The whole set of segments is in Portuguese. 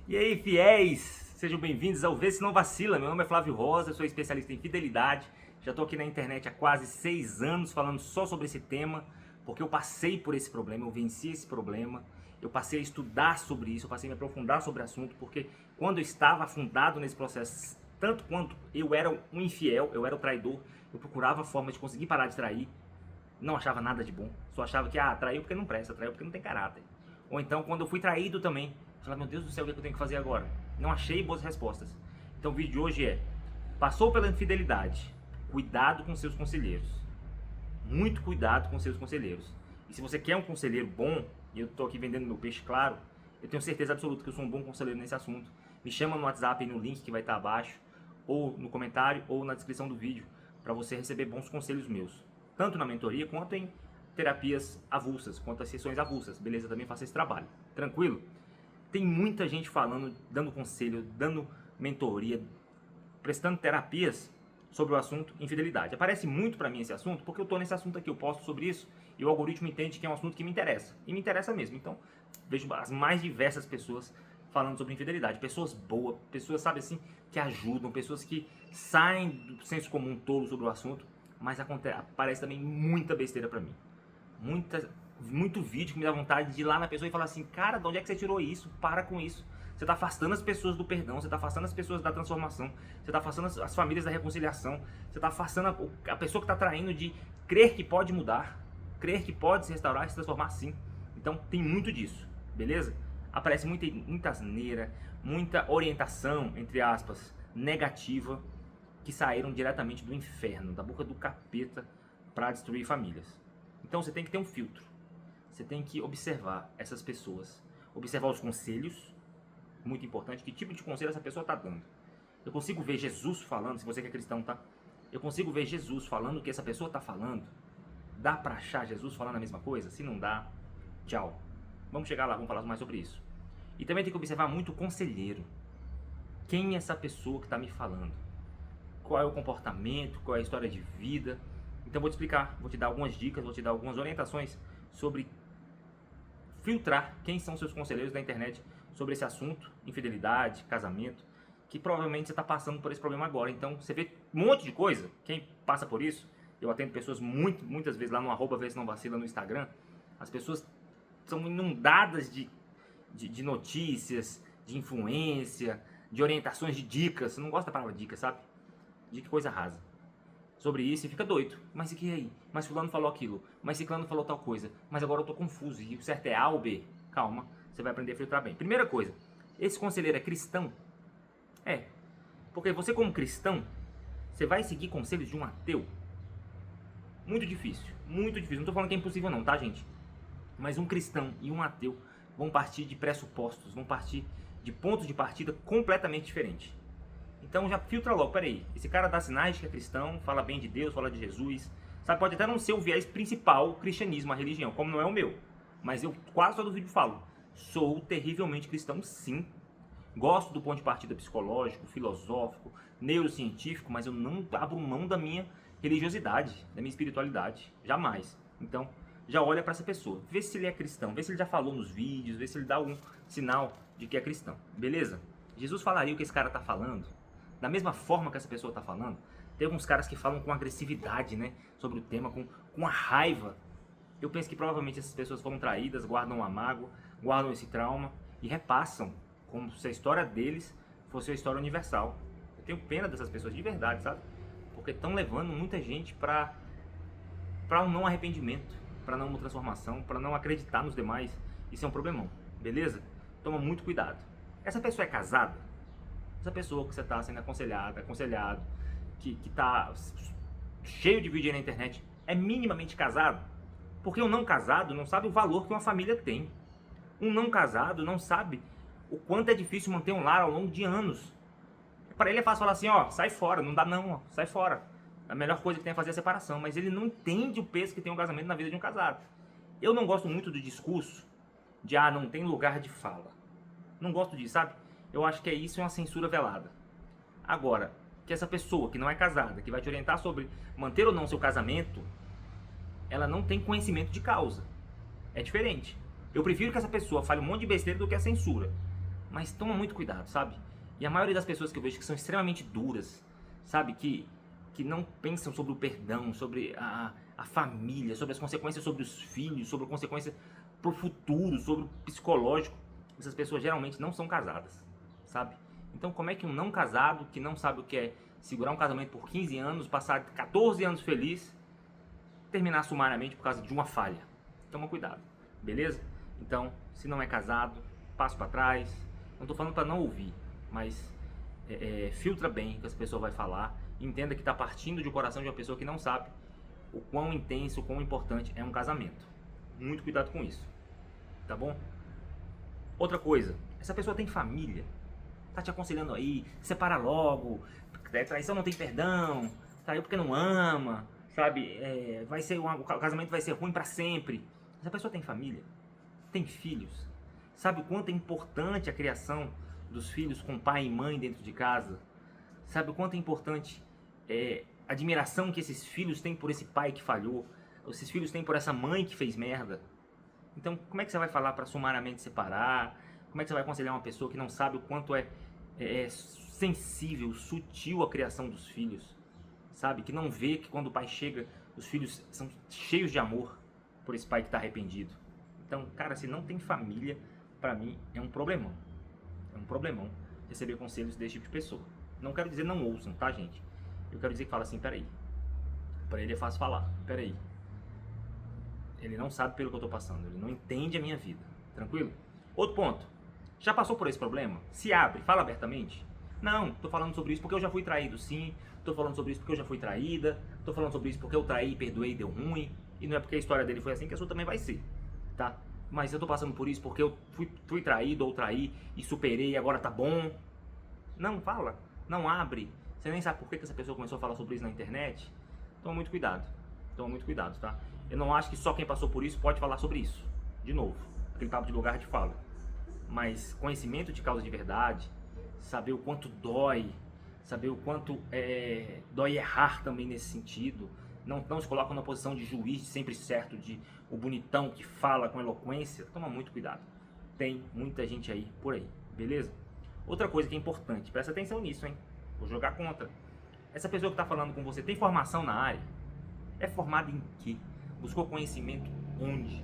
E aí, fiéis, sejam bem-vindos ao Vê Se Não Vacila. Meu nome é Flávio Rosa, sou especialista em fidelidade. Já estou aqui na internet há quase 6 anos falando só sobre esse tema, porque eu passei por esse problema, eu venci esse problema, eu passei a estudar sobre isso, eu passei a me aprofundar sobre o assunto, porque quando eu estava afundado nesse processo, tanto quanto eu era um infiel, eu era o traidor, eu procurava forma de conseguir parar de trair, não achava nada de bom, só achava que traiu porque não presta, traiu porque não tem caráter. Ou então, quando eu fui traído também, eu falava, meu Deus do céu, o que eu tenho que fazer agora? Não achei boas respostas. Então o vídeo de hoje é, passou pela infidelidade, cuidado com seus conselheiros. Muito cuidado com seus conselheiros. E se você quer um conselheiro bom, e eu estou aqui vendendo meu peixe claro, eu tenho certeza absoluta que eu sou um bom conselheiro nesse assunto. Me chama no WhatsApp, no link que vai estar abaixo, ou no comentário, ou na descrição do vídeo, para você receber bons conselhos meus. Tanto na mentoria, quanto em terapias avulsas, quanto as sessões avulsas. Beleza? Eu também faço esse trabalho. Tranquilo? Tem muita gente falando, dando conselho, dando mentoria, prestando terapias sobre o assunto infidelidade. Aparece muito pra mim esse assunto, porque eu tô nesse assunto aqui, eu posto sobre isso, e o algoritmo entende que é um assunto que me interessa. E me interessa mesmo. Então, vejo as mais diversas pessoas falando sobre infidelidade. Pessoas boas, pessoas, sabe assim, que ajudam, pessoas que saem do senso comum tolo sobre o assunto, mas aparece também muita besteira pra mim. Muito vídeo que me dá vontade de ir lá na pessoa e falar assim, cara, de onde é que você tirou isso? Para com isso. Você está afastando as pessoas do perdão, você está afastando as pessoas da transformação, você está afastando as famílias da reconciliação, você está afastando a pessoa que está traindo de crer que pode mudar, crer que pode se restaurar e se transformar sim. Então tem muito disso, beleza? Aparece muita asneira, muita orientação, entre aspas, negativa, que saíram diretamente do inferno, da boca do capeta, para destruir famílias. Então você tem que ter um filtro. Você tem que observar essas pessoas, observar os conselhos, muito importante, que tipo de conselho essa pessoa está dando. Eu consigo ver Jesus falando, se você que é cristão, tá? Eu consigo ver Jesus falando o que essa pessoa está falando. Dá para achar Jesus falando a mesma coisa? Se não dá, tchau. Vamos chegar lá, vamos falar mais sobre isso. E também tem que observar muito o conselheiro. Quem é essa pessoa que está me falando? Qual é o comportamento, qual é a história de vida? Então vou te explicar, vou te dar algumas dicas, vou te dar algumas orientações sobre filtrar quem são seus conselheiros da internet sobre esse assunto, infidelidade, casamento, que provavelmente você está passando por esse problema agora. Então você vê um monte de coisa, quem passa por isso, eu atendo pessoas muitas vezes lá no @Vê Se Não Vacila no Instagram, as pessoas são inundadas de notícias, de influência, de orientações, de dicas. Você não gosta da palavra dica, sabe? Dica, coisa rasa. Sobre isso e fica doido. Mas e que aí? Mas fulano falou aquilo. Mas ciclano falou tal coisa. Mas agora eu tô confuso. E o certo é A ou B? Calma, você vai aprender a filtrar bem. Primeira coisa, esse conselheiro é cristão? É. Porque você como cristão, você vai seguir conselhos de um ateu? Muito difícil. Muito difícil. Não tô falando que é impossível não, tá, gente? Mas um cristão e um ateu vão partir de pressupostos, vão partir de pontos de partida completamente diferentes. Então já filtra logo, peraí, esse cara dá sinais de que é cristão, fala bem de Deus, fala de Jesus, sabe, pode até não ser o viés principal, o cristianismo, a religião, como não é o meu, mas eu quase todo vídeo falo, sou terrivelmente cristão sim, gosto do ponto de partida psicológico, filosófico, neurocientífico, mas eu não abro mão da minha religiosidade, da minha espiritualidade, jamais. Então já olha para essa pessoa, vê se ele é cristão, vê se ele já falou nos vídeos, vê se ele dá algum sinal de que é cristão, beleza? Jesus falaria o que esse cara está falando? Da mesma forma que essa pessoa está falando, tem alguns caras que falam com agressividade, né, sobre o tema, com a raiva. Eu penso que provavelmente essas pessoas foram traídas, guardam a mágoa, guardam esse trauma e repassam como se a história deles fosse uma história universal. Eu tenho pena dessas pessoas de verdade, sabe? Porque estão levando muita gente para um não arrependimento, para não uma transformação, para não acreditar nos demais. Isso é um problemão, beleza? Toma muito cuidado. Essa pessoa é casada? Essa pessoa que você está sendo aconselhado, que está cheio de vídeo aí na internet, é minimamente casado? Porque um não casado não sabe o valor que uma família tem. Um não casado não sabe o quanto é difícil manter um lar ao longo de anos. Para ele é fácil falar assim, ó, sai fora, não dá não, ó, sai fora. A melhor coisa que tem é fazer a separação, mas ele não entende o peso que tem um casamento na vida de um casado. Eu não gosto muito do discurso de, não tem lugar de fala. Não gosto disso, sabe? Eu acho que isso é uma censura velada. Agora, que essa pessoa que não é casada, que vai te orientar sobre manter ou não seu casamento, ela não tem conhecimento de causa. É diferente. Eu prefiro que essa pessoa fale um monte de besteira do que a censura. Mas toma muito cuidado, sabe? E a maioria das pessoas que eu vejo que são extremamente duras, sabe? Que não pensam sobre o perdão, sobre a família, sobre as consequências sobre os filhos, sobre a consequência pro futuro, sobre o psicológico. Essas pessoas geralmente não são casadas, sabe? Então como é que um não casado, que não sabe o que é segurar um casamento por 15 anos, passar 14 anos feliz, terminar sumariamente por causa de uma falha? Toma cuidado, beleza? Então, se não é casado, passo para trás. Não tô falando para não ouvir, mas filtra bem o que essa pessoa vai falar. Entenda que está partindo de um coração de uma pessoa que não sabe o quão intenso, o quão importante é um casamento. Muito cuidado com isso, tá bom? Outra coisa, essa pessoa tem família, tá te aconselhando aí, separa logo, traição não tem perdão, traiu porque não ama, sabe? O casamento vai ser ruim para sempre. Essa pessoa tem família, tem filhos, sabe o quanto é importante a criação dos filhos com pai e mãe dentro de casa? Sabe o quanto é importante a admiração que esses filhos têm por esse pai que falhou, esses filhos têm por essa mãe que fez merda? Então, como é que você vai falar para sumariamente separar? Como é que você vai aconselhar uma pessoa que não sabe o quanto é sensível, sutil a criação dos filhos? Sabe? Que não vê que quando o pai chega, os filhos são cheios de amor por esse pai que está arrependido. Então, cara, se não tem família, para mim é um problemão. É um problemão receber conselhos desse tipo de pessoa. Não quero dizer não ouçam, tá, gente? Eu quero dizer que fala assim, peraí. Para ele é fácil falar, peraí. Ele não sabe pelo que eu tô passando, ele não entende a minha vida, tranquilo? Outro ponto, já passou por esse problema? Se abre, fala abertamente. Não, tô falando sobre isso porque eu já fui traído, sim. Tô falando sobre isso porque eu já fui traída. Tô falando sobre isso porque eu traí, perdoei, deu ruim. E não é porque a história dele foi assim que a sua também vai ser, tá? Mas eu tô passando por isso porque eu fui traído ou traí e superei e agora tá bom. Não fala, não abre. Você nem sabe por que essa pessoa começou a falar sobre isso na internet. Toma muito cuidado, tá? Eu não acho que só quem passou por isso pode falar sobre isso. De novo, aquele papo de lugar de fala. Mas conhecimento de causa de verdade, saber o quanto dói, saber o quanto dói errar também nesse sentido. Não se coloca numa posição de juiz sempre certo, de o bonitão que fala com eloquência. Toma muito cuidado. Tem muita gente aí por aí, beleza? Outra coisa que é importante, presta atenção nisso, hein? Vou jogar contra. Essa pessoa que está falando com você tem formação na área? É formada em quê? Buscou conhecimento onde?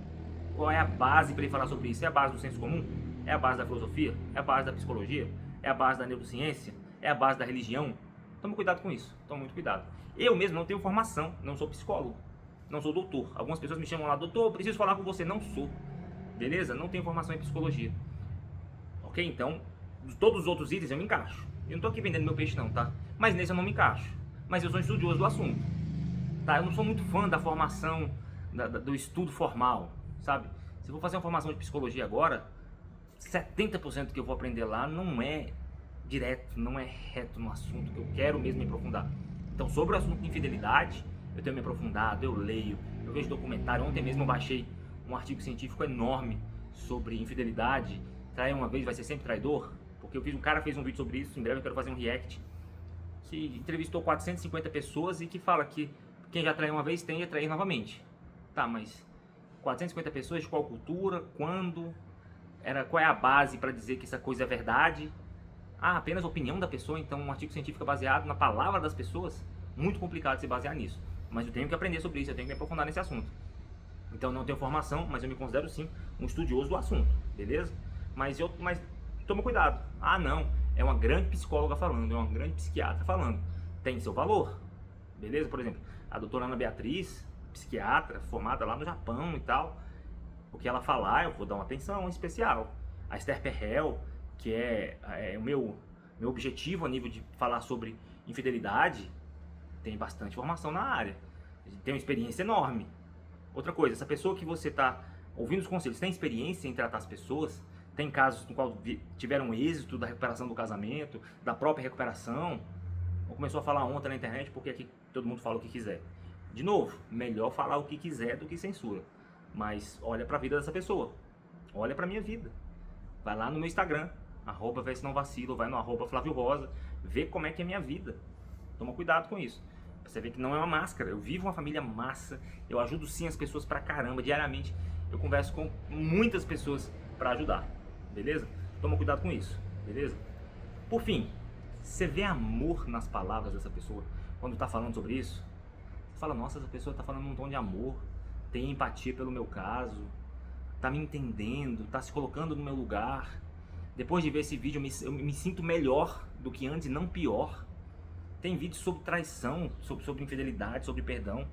Qual é a base para ele falar sobre isso? É a base do senso comum? É a base da filosofia? É a base da psicologia? É a base da neurociência? É a base da religião? Toma cuidado com isso, toma muito cuidado. Eu mesmo não tenho formação, não sou psicólogo, não sou doutor. Algumas pessoas me chamam lá, doutor, preciso falar com você. Não sou, beleza? Não tenho formação em psicologia. Ok? Então, todos os outros itens eu me encaixo. Eu não estou aqui vendendo meu peixe não, tá? Mas nesse eu não me encaixo. Mas eu sou estudioso do assunto, tá? Eu não sou muito fã da formação, do estudo formal, sabe? Se eu vou fazer uma formação de psicologia agora, 70% que eu vou aprender lá não é direto, não é reto no assunto que eu quero mesmo me aprofundar. Então, sobre o assunto de infidelidade, eu tenho me aprofundado, eu leio, eu vejo documentário. Ontem mesmo eu baixei um artigo científico enorme sobre infidelidade. Trair uma vez vai ser sempre traidor? Porque um cara fez um vídeo sobre isso, em breve eu quero fazer um react, que entrevistou 450 pessoas e que fala que quem já traiu uma vez tende a trair novamente. Tá, mas 450 pessoas de qual cultura, quando, qual é a base para dizer que essa coisa é verdade? Ah, apenas a opinião da pessoa, então um artigo científico é baseado na palavra das pessoas? Muito complicado se basear nisso. Mas eu tenho que aprender sobre isso, eu tenho que me aprofundar nesse assunto. Então não tenho formação, mas eu me considero sim um estudioso do assunto, beleza? Mas toma cuidado. Ah não, é uma grande psicóloga falando, é uma grande psiquiatra falando. Tem seu valor, beleza? Por exemplo, a doutora Ana Beatriz, psiquiatra, formada lá no Japão e tal. O que ela falar, eu vou dar uma atenção especial. A Esther Perel, que é o meu objetivo a nível de falar sobre infidelidade, tem bastante formação na área. Tem uma experiência enorme. Outra coisa, essa pessoa que você está ouvindo os conselhos, tem experiência em tratar as pessoas? Tem casos no qual tiveram êxito da recuperação do casamento, da própria recuperação? Ou começou a falar ontem na internet porque aqui todo mundo fala o que quiser? De novo, melhor falar o que quiser do que censura. Mas olha para a vida dessa pessoa. Olha para minha vida. Vai lá no meu Instagram, @vê se não vacilo, vai no @Flávio Rosa, vê como é que é a minha vida. Toma cuidado com isso. Você vê que não é uma máscara. Eu vivo uma família massa. Eu ajudo sim as pessoas pra caramba diariamente. Eu converso com muitas pessoas pra ajudar. Beleza? Toma cuidado com isso, beleza? Por fim, você vê amor nas palavras dessa pessoa quando tá falando sobre isso? Você fala, nossa, essa pessoa tá falando um tom de amor, tem empatia pelo meu caso, tá me entendendo, tá se colocando no meu lugar. Depois de ver esse vídeo eu me sinto melhor do que antes, não pior. Tem vídeos sobre traição, sobre infidelidade, sobre perdão,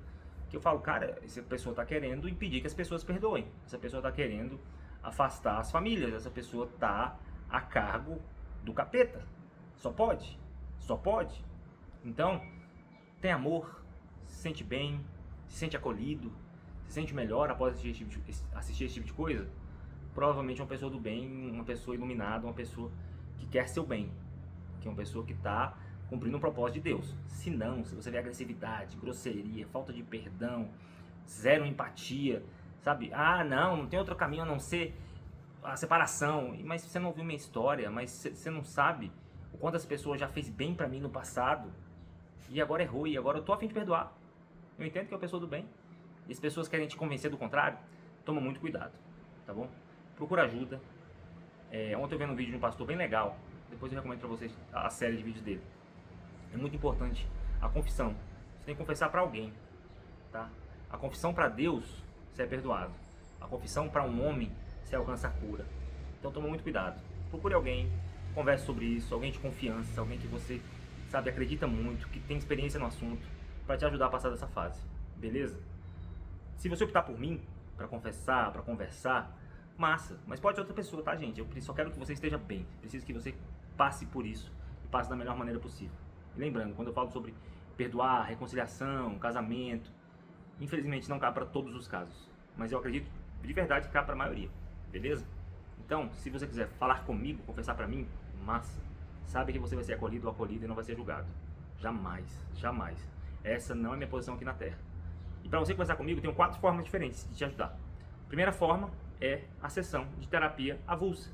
que eu falo, cara, essa pessoa tá querendo impedir que as pessoas perdoem. Essa pessoa tá querendo afastar as famílias, essa pessoa tá a cargo do capeta. Só pode, só pode. Então, tem amor, se sente bem, se sente acolhido, se sente melhor após assistir esse tipo de coisa. Provavelmente é uma pessoa do bem, uma pessoa iluminada, uma pessoa que quer seu bem, que é uma pessoa que está cumprindo um propósito de Deus. Se não, se você vê agressividade, grosseria, falta de perdão, zero empatia, sabe? Ah, não tem outro caminho a não ser a separação. Mas você não ouviu minha história, mas você não sabe o quanto as pessoas já fez bem pra mim no passado e agora errou, e agora eu tô a fim de perdoar. Eu entendo que é uma pessoa do bem. E as pessoas querem te convencer do contrário, toma muito cuidado, tá bom? Procura ajuda. Ontem eu vi um vídeo de um pastor bem legal, depois eu recomendo pra vocês a série de vídeos dele. É muito importante a confissão. Você tem que confessar pra alguém, tá? A confissão pra Deus, você é perdoado. A confissão pra um homem, você alcança a cura. Então toma muito cuidado. Procure alguém, converse sobre isso, alguém de confiança, alguém que você, sabe, acredita muito, que tem experiência no assunto, pra te ajudar a passar dessa fase, beleza? Se você optar por mim, pra confessar, pra conversar, massa. Mas pode ser outra pessoa, tá, gente? Eu só quero que você esteja bem. Preciso que você passe por isso e passe da melhor maneira possível. E lembrando, quando eu falo sobre perdoar, reconciliação, casamento, infelizmente não cabe para todos os casos, mas eu acredito de verdade que cabe para a maioria, beleza? Então, se você quiser falar comigo, confessar para mim, massa. Sabe que você vai ser acolhido ou acolhida e não vai ser julgado. Jamais, jamais. Essa não é minha posição aqui na Terra. E para você conversar comigo, eu tenho 4 formas diferentes de te ajudar. Primeira forma é a sessão de terapia avulsa.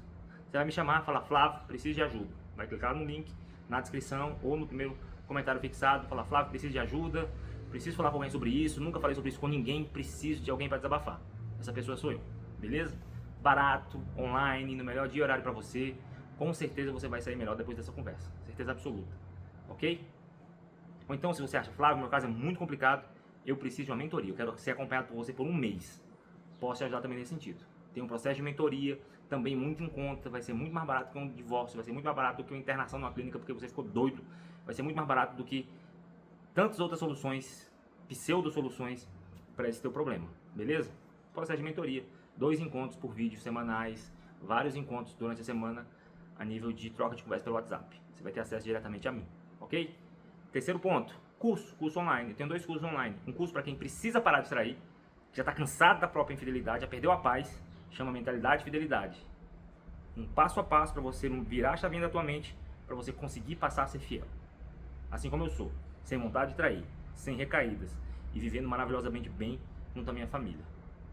Você vai me chamar, falar, Flávio, preciso de ajuda. Vai clicar no link na descrição ou no primeiro comentário fixado, falar, Flávio, preciso de ajuda, preciso falar com alguém sobre isso, nunca falei sobre isso com ninguém, preciso de alguém para desabafar. Essa pessoa sou eu, beleza? Barato, online, no melhor dia e horário para você. Com certeza você vai sair melhor depois dessa conversa, certeza absoluta, ok? Ou então, se você acha, Flávio, meu caso é muito complicado, eu preciso de uma mentoria, eu quero ser acompanhado por você por um mês. Posso te ajudar também nesse sentido. Tem um processo de mentoria, também muito em conta, vai ser muito mais barato que um divórcio, vai ser muito mais barato do que uma internação numa clínica porque você ficou doido, vai ser muito mais barato do que tantas outras soluções, pseudo-soluções para esse teu problema, beleza? Processo de mentoria, 2 encontros por vídeo semanais, vários encontros durante a semana a nível de troca de conversa pelo WhatsApp. Você vai ter acesso diretamente a mim, ok? Terceiro ponto, curso online. Eu tenho 2 cursos online. Um curso para quem precisa parar de trair, já está cansado da própria infidelidade, já perdeu a paz, chama Mentalidade e Fidelidade. Um passo a passo para você virar a chavinha da tua mente, para você conseguir passar a ser fiel. Assim como eu sou, sem vontade de trair, sem recaídas e vivendo maravilhosamente bem junto à minha família.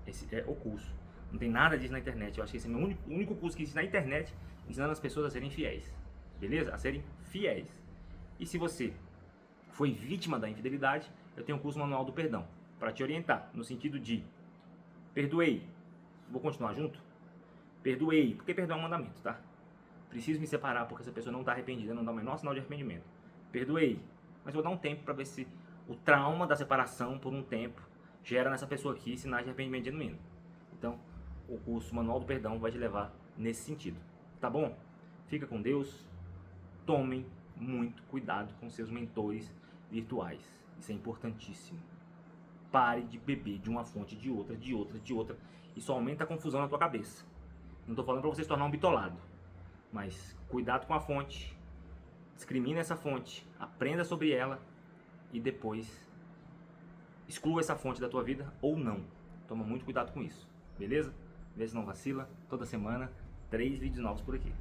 Esse é o curso. Não tem nada disso na internet. Eu acho que esse é o único curso que existe na internet ensinando as pessoas a serem fiéis. Beleza? A serem fiéis. E se você foi vítima da infidelidade, eu tenho um curso Manual do Perdão para te orientar no sentido de perdoei, vou continuar junto? Perdoei, porque perdão é um mandamento, tá? Preciso me separar porque essa pessoa não está arrependida, não dá o menor sinal de arrependimento. Perdoei, mas vou dar um tempo para ver se o trauma da separação por um tempo gera nessa pessoa aqui sinais de arrependimento genuíno. Então, o curso Manual do Perdão vai te levar nesse sentido, tá bom? Fica com Deus, tomem muito cuidado com seus mentores virtuais, isso é importantíssimo. Pare de beber de uma fonte, de outra, de outra, de outra. Isso aumenta a confusão na tua cabeça. Não estou falando para você se tornar um bitolado. Mas cuidado com a fonte. Discrimine essa fonte. Aprenda sobre ela. E depois exclua essa fonte da tua vida ou não. Toma muito cuidado com isso. Beleza? Vê se não vacila. Toda semana, 3 vídeos novos por aqui.